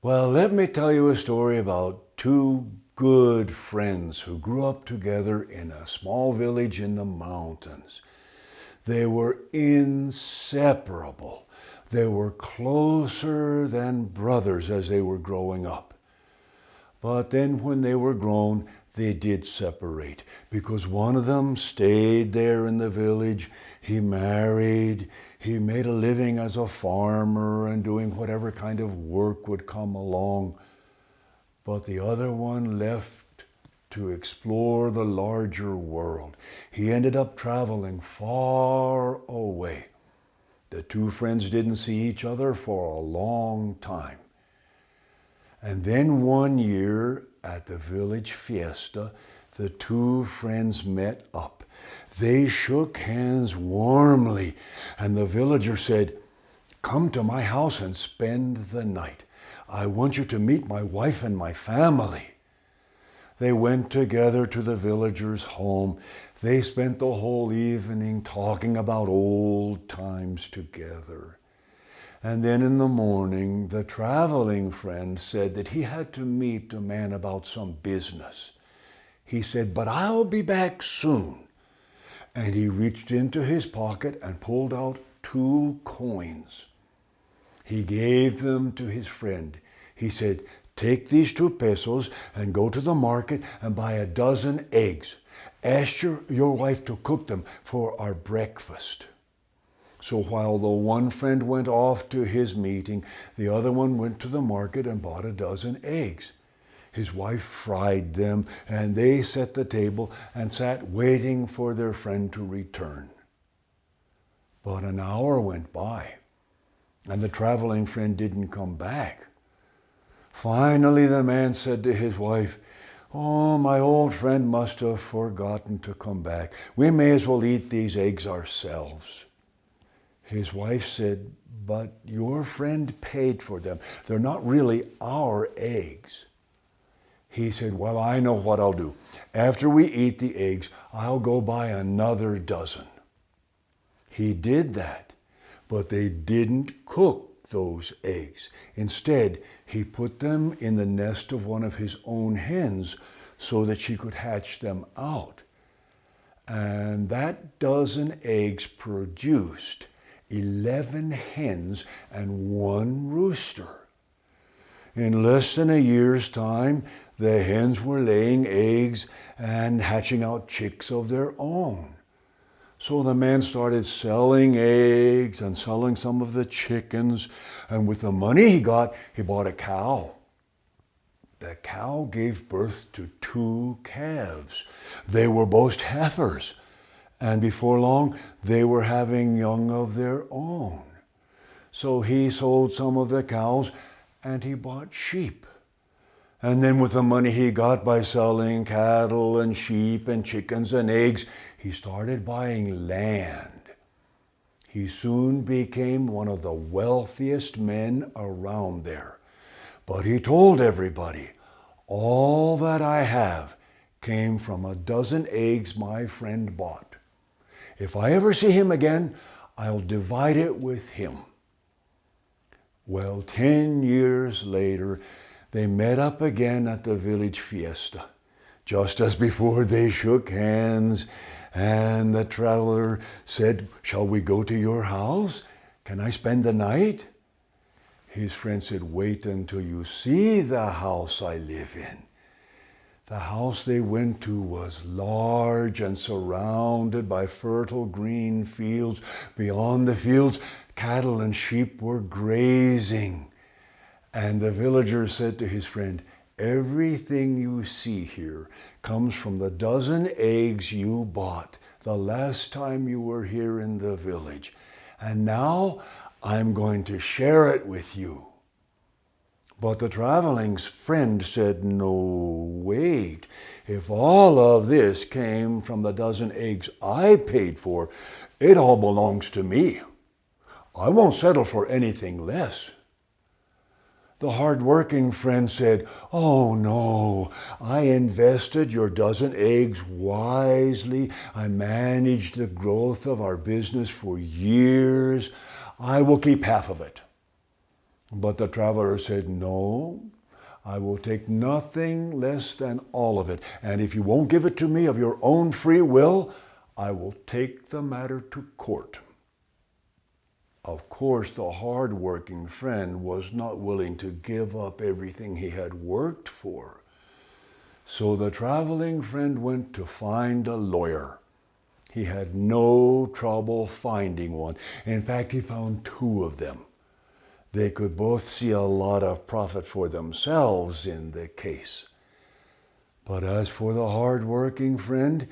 Well, let me tell you a story about two good friends who grew up together in a small village in the mountains. They were inseparable. They were closer than brothers as they were growing up. But then when they were grown, they did separate because one of them stayed there in the village. He married. He made a living as a farmer and doing whatever kind of work would come along. But the other one left to explore the larger world. He ended up traveling far away. The two friends didn't see each other for a long time. And then one year at the village fiesta, the two friends met up. They shook hands warmly, and the villager said, "Come to my house and spend the night. I want you to meet my wife and my family." They went together to the villager's home. They spent the whole evening talking about old times together. And then in the morning, the traveling friend said that he had to meet a man about some business. He said, "But I'll be back soon." And he reached into his pocket and pulled out 2 coins. He gave them to his friend. He said, "Take these 2 pesos and go to the market and buy a dozen eggs. Ask your wife to cook them for our breakfast." So while the one friend went off to his meeting, the other one went to the market and bought a dozen eggs. His wife fried them, and they set the table and sat waiting for their friend to return. But an hour went by, and the traveling friend didn't come back. Finally, the man said to his wife, "Oh, my old friend must have forgotten to come back. We may as well eat these eggs ourselves." His wife said, "But your friend paid for them. They're not really our eggs." He said, "Well, I know what I'll do. After we eat the eggs, I'll go buy another dozen." He did that, but they didn't cook those eggs. Instead, he put them in the nest of one of his own hens so that she could hatch them out. And that dozen eggs produced 11 hens and 1 rooster. In less than a year's time, the hens were laying eggs and hatching out chicks of their own. So the man started selling eggs and selling some of the chickens, and with the money he got, he bought a cow. The cow gave birth to 2 calves. They were both heifers. And before long, they were having young of their own. So he sold some of the cows and he bought sheep. And then with the money he got by selling cattle and sheep and chickens and eggs, he started buying land. He soon became one of the wealthiest men around there. But he told everybody, "All that I have came from a dozen eggs my friend bought. If I ever see him again, I'll divide it with him." Well, 10 years later, they met up again at the village fiesta. Just as before, they shook hands, and the traveler said, "Shall we go to your house? Can I spend the night?" His friend said, "Wait until you see the house I live in." The house they went to was large and surrounded by fertile green fields. Beyond the fields, cattle and sheep were grazing. And the villager said to his friend, "Everything you see here comes from the dozen eggs you bought the last time you were here in the village. And now I'm going to share it with you." But the traveling friend said, "No, wait. If all of this came from the dozen eggs I paid for, it all belongs to me. I won't settle for anything less." The hard-working friend said, "Oh no, I invested your dozen eggs wisely. I managed the growth of our business for years. I will keep half of it." But the traveler said, "No, I will take nothing less than all of it. And if you won't give it to me of your own free will, I will take the matter to court." Of course, the hard-working friend was not willing to give up everything he had worked for. So the traveling friend went to find a lawyer. He had no trouble finding one. In fact, he found two of them. They could both see a lot of profit for themselves in the case. But as for the hard-working friend,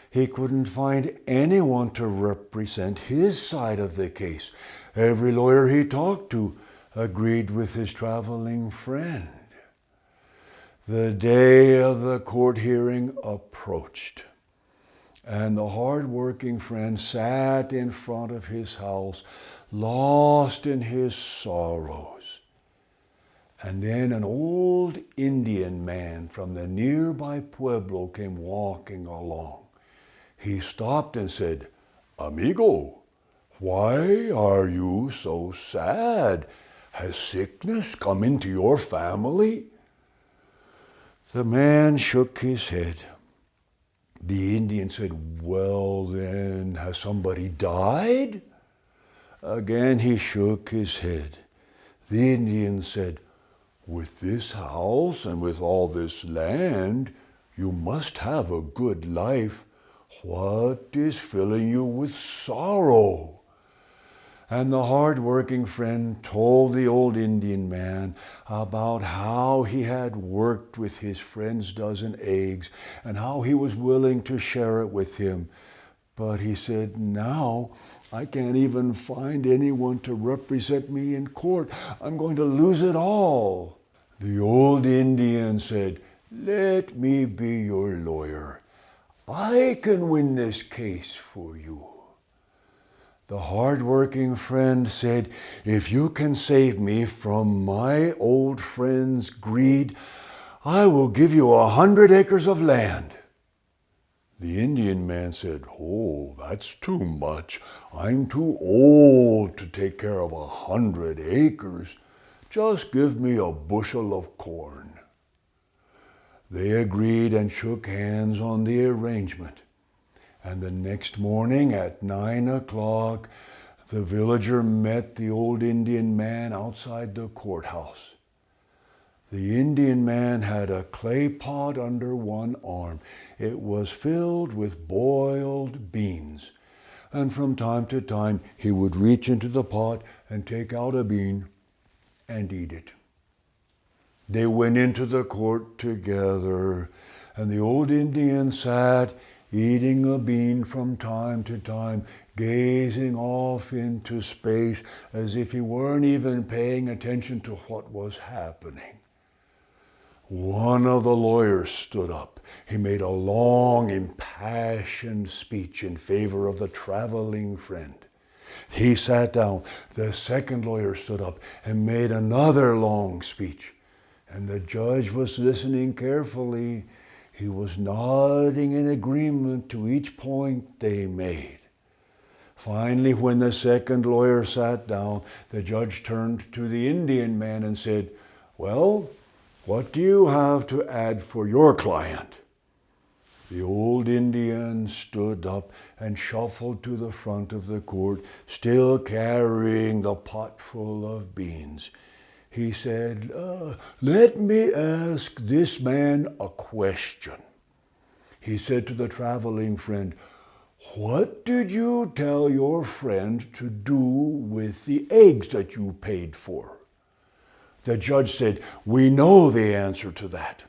he couldn't find anyone to represent his side of the case. Every lawyer he talked to agreed with his traveling friend. The day of the court hearing approached, and the hard-working friend sat in front of his house, lost in his sorrows. And then an old Indian man from the nearby Pueblo came walking along. He stopped and said, "Amigo, why are you so sad? Has sickness come into your family?" The man shook his head. The Indian said, "Well then, has somebody died?" Again he shook his head. The Indian said, "With this house and with all this land, you must have a good life. What is filling you with sorrow?" And the hard-working friend told the old Indian man about how he had worked with his friend's dozen eggs and how he was willing to share it with him. But he said, "Now I can't even find anyone to represent me in court. I'm going to lose it all." The old Indian said, "Let me be your lawyer. I can win this case for you." The hard-working friend said, "If you can save me from my old friend's greed, I will give you 100 acres of land." The Indian man said, "Oh, that's too much. I'm too old to take care of 100 acres. Just give me a bushel of corn." They agreed and shook hands on the arrangement. And the next morning at 9 o'clock, the villager met the old Indian man outside the courthouse. The Indian man had a clay pot under one arm. It was filled with boiled beans. And from time to time, he would reach into the pot and take out a bean and eat it. They went into the court together, and the old Indian sat eating a bean from time to time, gazing off into space as if he weren't even paying attention to what was happening. One of the lawyers stood up. He made a long, impassioned speech in favor of the traveling friend. He sat down. The second lawyer stood up and made another long speech. And the judge was listening carefully. He was nodding in agreement to each point they made. Finally, when the second lawyer sat down, the judge turned to the Indian man and said, "Well, what do you have to add for your client?" The old Indian stood up and shuffled to the front of the court, still carrying the pot full of beans. He said, "Let me ask this man a question." He said to the traveling friend, "What did you tell your friend to do with the eggs that you paid for?" The judge said, "We know the answer to that.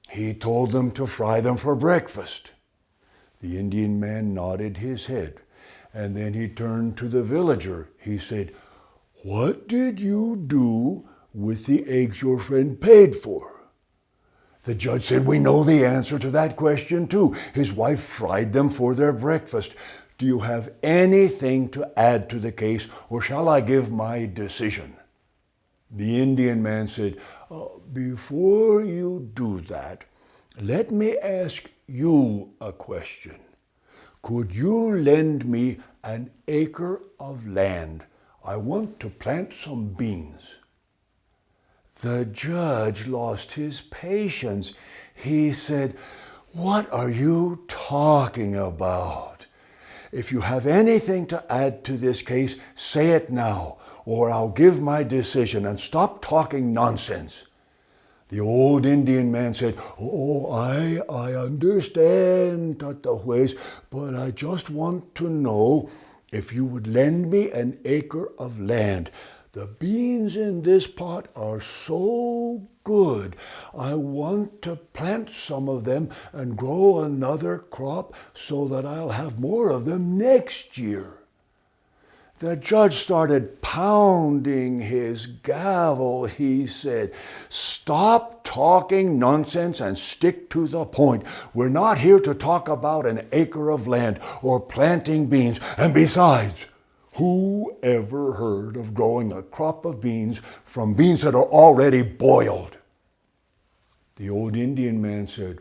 He told them to fry them for breakfast." The Indian man nodded his head, and then he turned to the villager. He said, "What did you do with the eggs your friend paid for?" The judge said, "We know the answer to that question too. His wife fried them for their breakfast. Do you have anything to add to the case, or shall I give my decision?" The Indian man said, "Before you do that, let me ask you a question. Could you lend me an acre of land? I want to plant some beans." The judge lost his patience. He said, "What are you talking about? If you have anything to add to this case, say it now, or I'll give my decision, and stop talking nonsense." The old Indian man said, "Oh, I understand, Tata Juez, but I just want to know if you would lend me an acre of land. The beans in this pot are so good. I want to plant some of them and grow another crop so that I'll have more of them next year." The judge started pounding his gavel. He said, "Stop talking nonsense and stick to the point. We're not here to talk about an acre of land or planting beans. And besides, who ever heard of growing a crop of beans from beans that are already boiled?" The old Indian man said,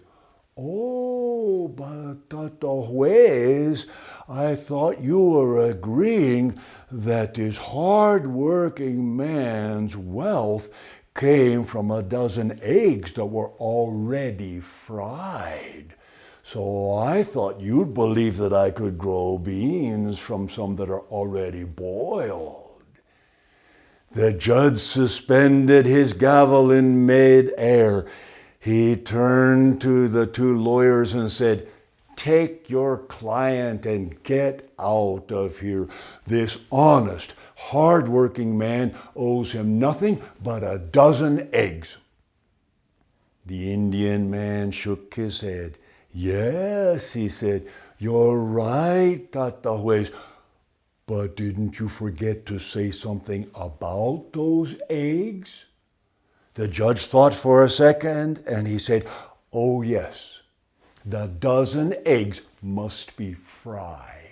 "Oh, but Tata Juez, I thought you were agreeing that this hard-working man's wealth came from a dozen eggs that were already fried. So I thought you'd believe that I could grow beans from some that are already boiled." The judge suspended his gavel in mid-air. He turned to the two lawyers and said, "Take your client and get out of here. This honest, hard-working man owes him nothing but a dozen eggs." The Indian man shook his head. "Yes," he said, "you're right, Tata Juez. But didn't you forget to say something about those eggs?" The judge thought for a second and he said, "Oh yes, the dozen eggs must be fried."